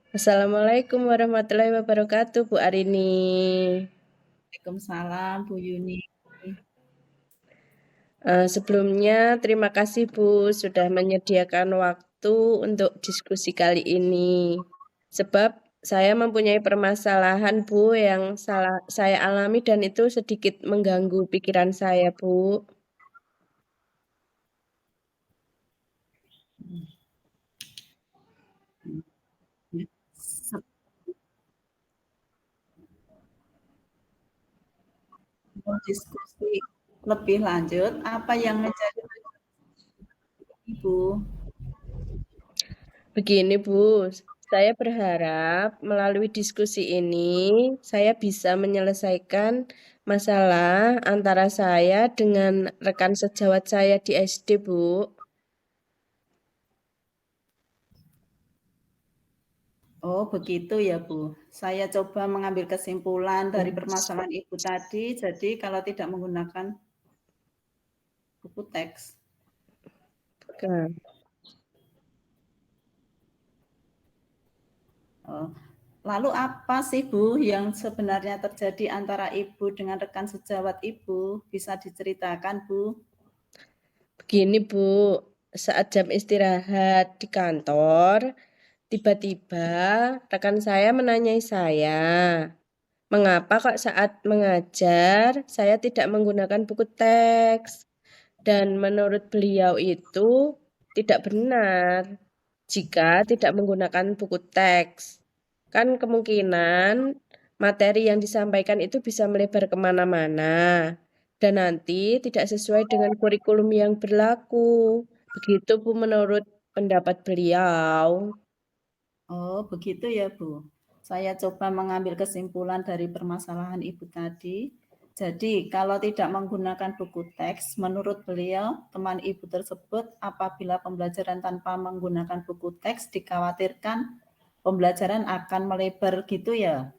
Assalamualaikum warahmatullahi wabarakatuh, Bu Arini. Waalaikumsalam Bu Yuni. Sebelumnya terima kasih Bu sudah menyediakan waktu untuk diskusi kali ini. Sebab saya mempunyai permasalahan Bu yang saya alami dan itu sedikit mengganggu pikiran saya Bu. Sebelum diskusi lebih lanjut, apa yang menjadi Ibu? Begini Bu, saya berharap melalui diskusi ini saya bisa menyelesaikan masalah antara saya dengan rekan sejawat saya di SD, Bu. Oh, begitu ya, Bu. Saya coba mengambil kesimpulan dari permasalahan Ibu tadi. Jadi, kalau tidak menggunakan buku teks. Bukan. Oh. Lalu apa sih, Bu, yang sebenarnya terjadi antara Ibu dengan rekan sejawat Ibu? Bisa diceritakan, Bu? Begini, Bu, saat jam istirahat di kantor, tiba-tiba rekan saya menanyai saya, mengapa kok saat mengajar saya tidak menggunakan buku teks? Dan menurut beliau itu tidak benar jika tidak menggunakan buku teks. Kan kemungkinan materi yang disampaikan itu bisa melebar kemana-mana dan nanti tidak sesuai dengan kurikulum yang berlaku. Begitu Bu menurut pendapat beliau. Oh, begitu ya, Bu. Saya coba mengambil kesimpulan dari permasalahan Ibu tadi. Jadi, kalau tidak menggunakan buku teks, menurut beliau, teman Ibu tersebut apabila pembelajaran tanpa menggunakan buku teks dikhawatirkan pembelajaran akan melebar gitu ya.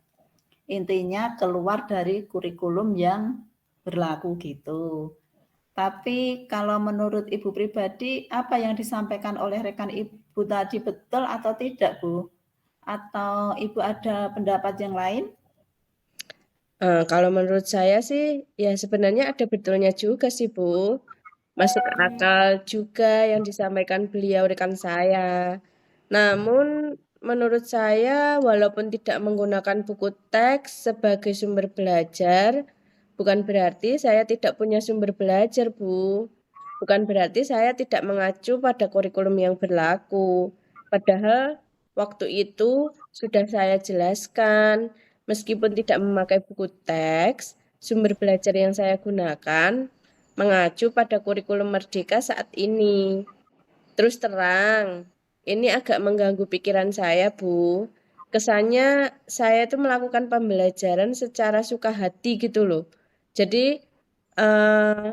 Intinya keluar dari kurikulum yang berlaku gitu. Tapi kalau menurut Ibu pribadi, apa yang disampaikan oleh rekan Ibu tadi betul atau tidak, Bu? Atau Ibu ada pendapat yang lain? Kalau menurut saya sih, ya sebenarnya ada betulnya juga sih Bu. Masuk akal juga yang disampaikan beliau rekan saya. Namun menurut saya walaupun tidak menggunakan buku teks sebagai sumber belajar, bukan berarti saya tidak punya sumber belajar, Bu. Bukan berarti saya tidak mengacu pada kurikulum yang berlaku. Padahal waktu itu sudah saya jelaskan, meskipun tidak memakai buku teks, sumber belajar yang saya gunakan mengacu pada kurikulum Merdeka saat ini. Terus terang, ini agak mengganggu pikiran saya, Bu. Kesannya saya itu melakukan pembelajaran secara suka hati gitu loh. Jadi eh,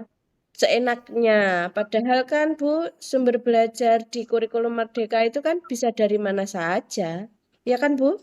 seenaknya. Padahal kan Bu, sumber belajar di kurikulum Merdeka itu kan bisa dari mana saja. Ya kan Bu?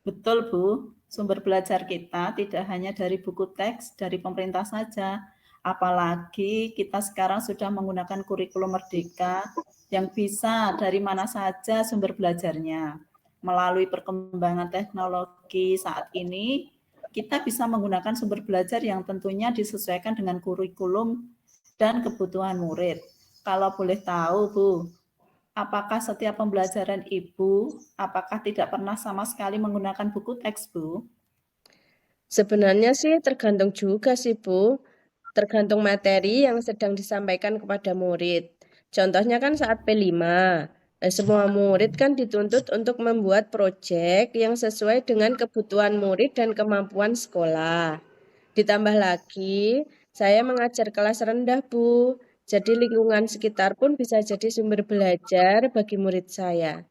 Betul, Bu. Sumber belajar kita tidak hanya dari buku teks dari pemerintah saja. Apalagi kita sekarang sudah menggunakan kurikulum merdeka yang bisa dari mana saja sumber belajarnya. Melalui perkembangan teknologi saat ini, kita bisa menggunakan sumber belajar yang tentunya disesuaikan dengan kurikulum dan kebutuhan murid. Kalau boleh tahu, Bu, apakah setiap pembelajaran Ibu, apakah tidak pernah sama sekali menggunakan buku teks, Bu? Sebenarnya sih tergantung juga sih Bu. Tergantung materi yang sedang disampaikan kepada murid. Contohnya kan saat P5, semua murid kan dituntut untuk membuat proyek yang sesuai dengan kebutuhan murid dan kemampuan sekolah. Ditambah lagi, saya mengajar kelas rendah, Bu. Jadi lingkungan sekitar pun bisa jadi sumber belajar bagi murid saya.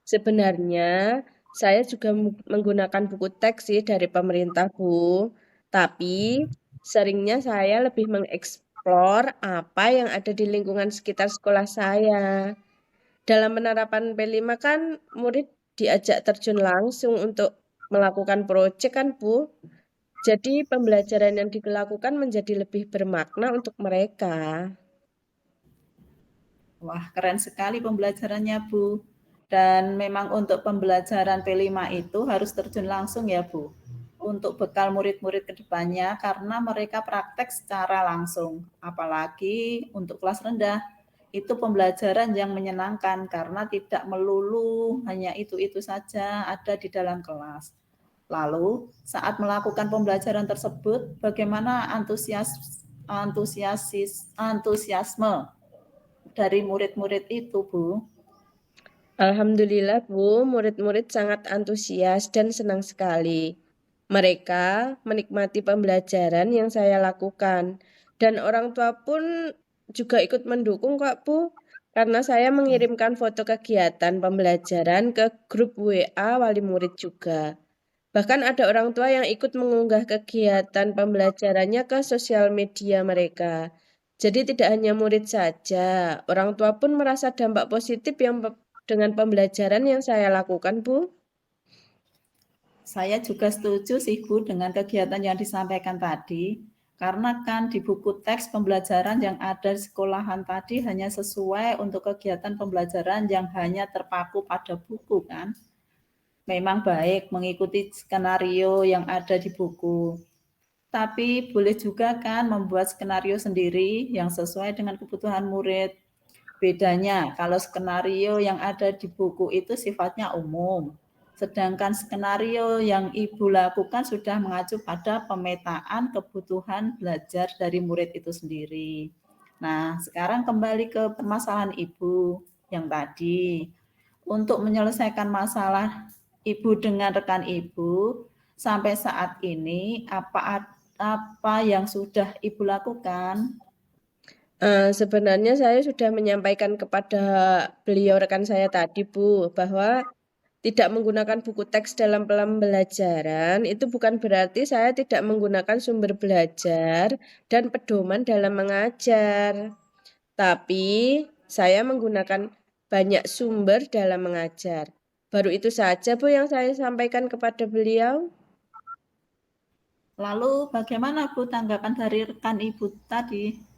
Sebenarnya saya juga menggunakan buku teks sih dari pemerintah, Bu. Tapi seringnya saya lebih mengeksplor apa yang ada di lingkungan sekitar sekolah saya. Dalam penerapan P5 kan murid diajak terjun langsung untuk melakukan proyek kan, Bu. Jadi pembelajaran yang dilakukan menjadi lebih bermakna untuk mereka. Wah, keren sekali pembelajarannya, Bu. Dan memang untuk pembelajaran P5 itu harus terjun langsung ya Bu, untuk bekal murid-murid kedepannya karena mereka praktek secara langsung. Apalagi untuk kelas rendah, itu pembelajaran yang menyenangkan karena tidak melulu hanya itu-itu saja ada di dalam kelas. Lalu saat melakukan pembelajaran tersebut, bagaimana antusiasme dari murid-murid itu, Bu? Alhamdulillah Bu, murid-murid sangat antusias dan senang sekali. Mereka menikmati pembelajaran yang saya lakukan dan orang tua pun juga ikut mendukung kok Bu, karena saya mengirimkan foto kegiatan pembelajaran ke grup WA wali murid juga. Bahkan ada orang tua yang ikut mengunggah kegiatan pembelajarannya ke sosial media mereka. Jadi tidak hanya murid saja, orang tua pun merasa dampak positif dengan pembelajaran yang saya lakukan, Bu. Saya juga setuju sih Bu dengan kegiatan yang disampaikan tadi, karena kan di buku teks pembelajaran yang ada di sekolahan tadi hanya sesuai untuk kegiatan pembelajaran yang hanya terpaku pada buku kan. Memang baik mengikuti skenario yang ada di buku, tapi boleh juga kan membuat skenario sendiri yang sesuai dengan kebutuhan murid. Bedanya, kalau skenario yang ada di buku itu sifatnya umum, sedangkan skenario yang Ibu lakukan sudah mengacu pada pemetaan kebutuhan belajar dari murid itu sendiri. Nah, sekarang kembali ke permasalahan Ibu yang tadi. Untuk menyelesaikan masalah Ibu dengan rekan Ibu, sampai saat ini apa yang sudah Ibu lakukan? Sebenarnya saya sudah menyampaikan kepada beliau rekan saya tadi, Bu, bahwa tidak menggunakan buku teks dalam pembelajaran itu bukan berarti saya tidak menggunakan sumber belajar dan pedoman dalam mengajar. Tapi saya menggunakan banyak sumber dalam mengajar. Baru itu saja, Bu, yang saya sampaikan kepada beliau. Lalu bagaimana Bu tanggapan dari rekan Ibu tadi?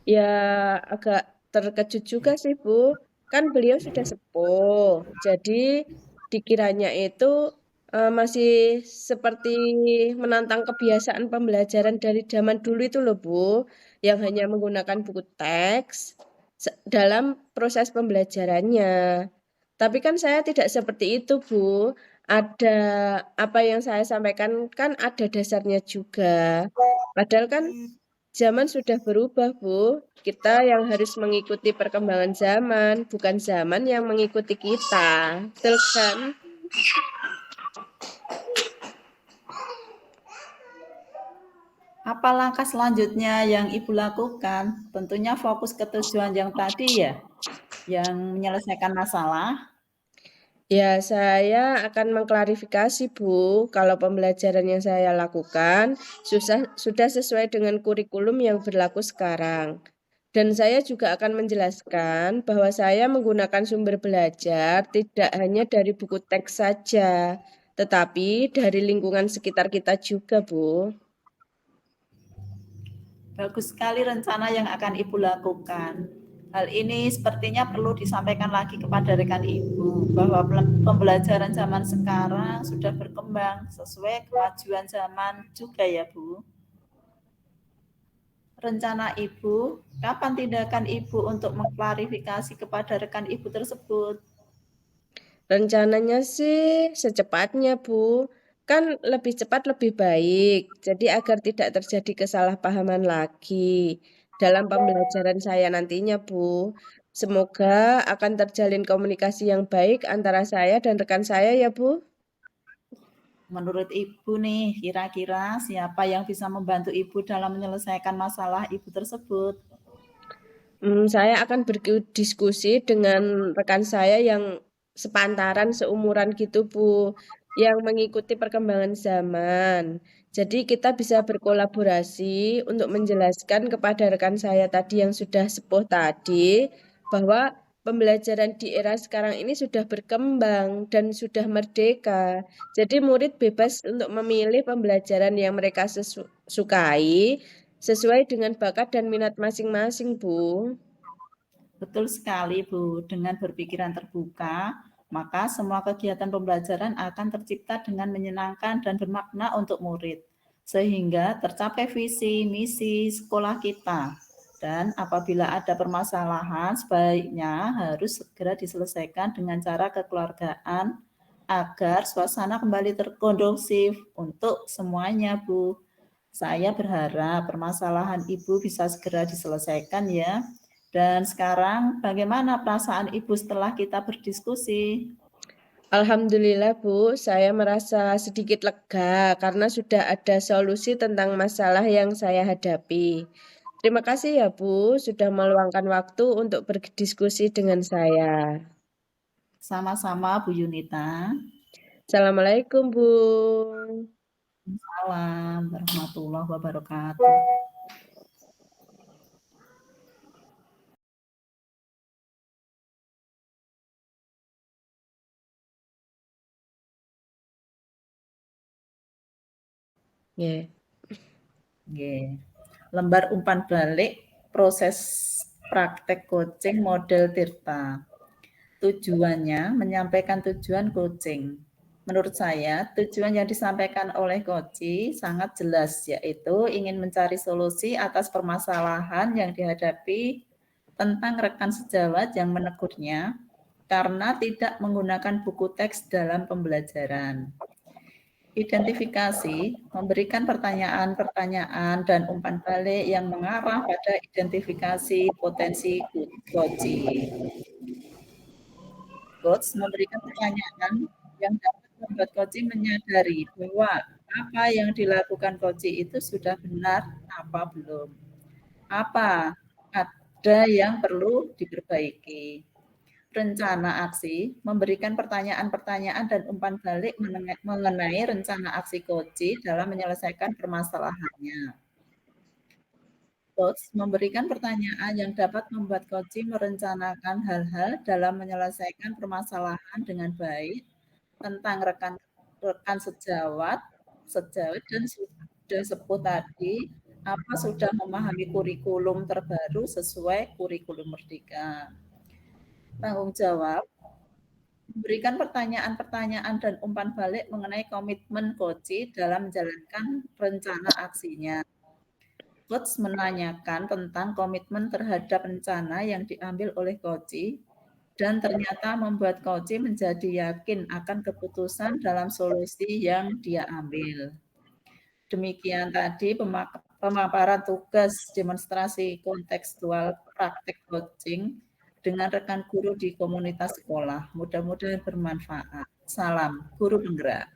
Ya, agak terkejut juga sih, Bu. Kan beliau sudah sepuh. Jadi dikiranya itu masih seperti menantang kebiasaan pembelajaran dari zaman dulu itu loh, Bu, yang hanya menggunakan buku teks dalam proses pembelajarannya. Tapi kan saya tidak seperti itu, Bu. Ada apa yang saya sampaikan kan ada dasarnya juga. Padahal kan zaman sudah berubah, Bu. Kita yang harus mengikuti perkembangan zaman, bukan zaman yang mengikuti kita. Betul kan? Apa langkah selanjutnya yang Ibu lakukan? Tentunya fokus ke tujuan yang tadi ya, yang menyelesaikan masalah. Ya, saya akan mengklarifikasi, Bu, kalau pembelajaran yang saya lakukan sudah sesuai dengan kurikulum yang berlaku sekarang. Dan saya juga akan menjelaskan bahwa saya menggunakan sumber belajar tidak hanya dari buku teks saja, tetapi dari lingkungan sekitar kita juga, Bu. Bagus sekali rencana yang akan Ibu lakukan. Hal ini sepertinya perlu disampaikan lagi kepada rekan Ibu bahwa pembelajaran zaman sekarang sudah berkembang sesuai kemajuan zaman juga ya Bu. Rencana Ibu, kapan tindakan Ibu untuk mengklarifikasi kepada rekan Ibu tersebut? Rencananya sih secepatnya, Bu. Kan lebih cepat lebih baik. Jadi agar tidak terjadi kesalahpahaman lagi dalam pembelajaran saya nantinya, Bu. Semoga akan terjalin komunikasi yang baik antara saya dan rekan saya ya, Bu. Menurut Ibu nih, kira-kira siapa yang bisa membantu Ibu dalam menyelesaikan masalah Ibu tersebut? Saya akan berdiskusi dengan rekan saya yang sepantaran, seumuran gitu, Bu, yang mengikuti perkembangan zaman. Jadi kita bisa berkolaborasi untuk menjelaskan kepada rekan saya tadi yang sudah sepuh tadi bahwa pembelajaran di era sekarang ini sudah berkembang dan sudah merdeka. Jadi murid bebas untuk memilih pembelajaran yang mereka sukai sesuai dengan bakat dan minat masing-masing, Bu. Betul sekali, Bu. Dengan berpikiran terbuka, maka semua kegiatan pembelajaran akan tercipta dengan menyenangkan dan bermakna untuk murid, sehingga tercapai visi misi sekolah kita. Dan apabila ada permasalahan, sebaiknya harus segera diselesaikan dengan cara kekeluargaan agar suasana kembali terkondusif untuk semuanya, Bu. Saya berharap permasalahan Ibu bisa segera diselesaikan ya. Dan sekarang bagaimana perasaan Ibu setelah kita berdiskusi? Alhamdulillah Bu, saya merasa sedikit lega karena sudah ada solusi tentang masalah yang saya hadapi. Terima kasih ya Bu, sudah meluangkan waktu untuk berdiskusi dengan saya. Sama-sama Bu Yunita. Assalamualaikum Bu. Salam warahmatullahi wabarakatuh. Yeah. Nggih. Lembar umpan balik proses praktek coaching model Tirta. Tujuannya menyampaikan tujuan coaching. Menurut saya, tujuan yang disampaikan oleh Koci sangat jelas, yaitu ingin mencari solusi atas permasalahan yang dihadapi tentang rekan sejawat yang menegurnya karena tidak menggunakan buku teks dalam pembelajaran. Identifikasi memberikan pertanyaan-pertanyaan dan umpan balik yang mengarah pada identifikasi potensi Koci. Coach memberikan pertanyaan yang dapat membuat coach menyadari bahwa apa yang dilakukan coach itu sudah benar apa belum. Apa ada yang perlu diperbaiki. Rencana aksi memberikan pertanyaan-pertanyaan dan umpan balik mengenai rencana aksi coach dalam menyelesaikan permasalahannya. Coach memberikan pertanyaan yang dapat membuat coach merencanakan hal-hal dalam menyelesaikan permasalahan dengan baik tentang rekan sejawat dan sudah sebut tadi, apa sudah memahami kurikulum terbaru sesuai kurikulum Merdeka. Tanggung jawab memberikan pertanyaan-pertanyaan dan umpan balik mengenai komitmen coach dalam menjalankan rencana aksinya. Coach menanyakan tentang komitmen terhadap rencana yang diambil oleh coach dan ternyata membuat coach menjadi yakin akan keputusan dalam solusi yang dia ambil. Demikian tadi pemaparan tugas demonstrasi kontekstual praktek coaching dengan rekan guru di komunitas sekolah. Mudah-mudahan bermanfaat. Salam, guru penggerak.